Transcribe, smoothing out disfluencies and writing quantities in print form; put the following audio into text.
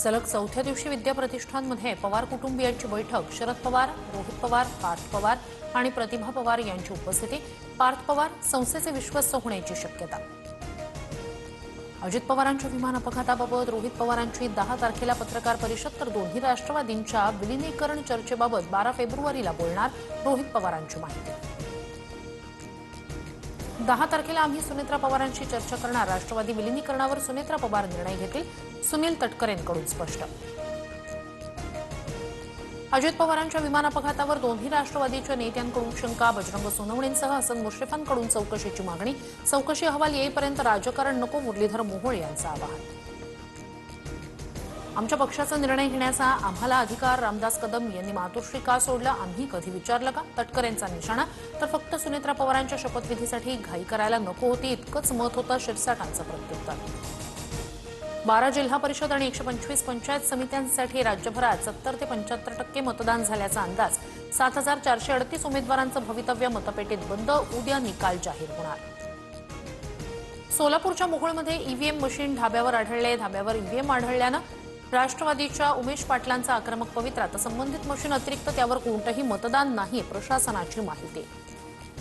सलग चौथ्या दिवशी विद्या प्रतिष्ठानमध्ये पवार कुटुंबियांची बैठक. शरद पवार, रोहित पवार, पार्थ पवार आणि प्रतिभा पवार यांची उपस्थिती. पार्थ पवार संस्थेचे विश्वस्त होण्याची शक्यता. अजित पवारांच्या विमान अपघाताबाबत रोहित पवारांची 10 तारखेला पत्रकार परिषद. तर दोन्ही राष्ट्रवादींच्या विलिनीकरण चर्चेबाबत 12 फेब्रुवारीला बोलणार. रोहित पवारांची माहिती. 10 तारखेला आम्ही सुनेत्रा पवारांशी चर्चा करणार. राष्ट्रवादी विलिनीकरणावर सुनेत्रा पवार निर्णय घेतील. सुनील तटकरेंकडून स्पष्ट. अजित पवारांच्या विमान अपघातावर दोन्ही राष्ट्रवादीच्या नेत्यांकडून शंका. बजरंग सोनवणेंसह हसन मुश्रीफांकडून चौकशीची मागणी. चौकशी अहवाल येईपर्यंत राजकारण नको, मुरलीधर मोहोळ यांचं आवाहन. आमच्या पक्षाचा निर्णय घेण्याचा आम्हाला अधिकार. रामदास कदम यांनी मातोश्री का सोडलं, आम्ही कधी विचारलं का? तटकरेंचा निशाणा. तर फक्त सुनेत्रा पवारांच्या शपथविधीसाठी घाई करायला नको होती, इतकंच मत होतं शिरसाटांचं प्रत्युत्तर. 12 जिल्हा परिषद आणि 125 पंचायत समित्यांसाठी राज्यभरात 70 ते 75% मतदान झाल्याचा अंदाज. 7438 उमेदवारांचं भवितव्य मतपेटीत बंद. उद्या निकाल जाहीर होणार. सोलापूरच्या मोहोळमध्ये ईव्हीएम मशीन ढाब्यावर आढळले. ढाब्यावर ईव्हीएम आढळल्यानं राष्ट्रवादीच्या उमेश पाटलांचा आक्रमक पवित्रा. तर संबंधित मशीन अतिरिक्त त्यावर कोणतंही मतदान नाही, प्रशासनाची माहिती.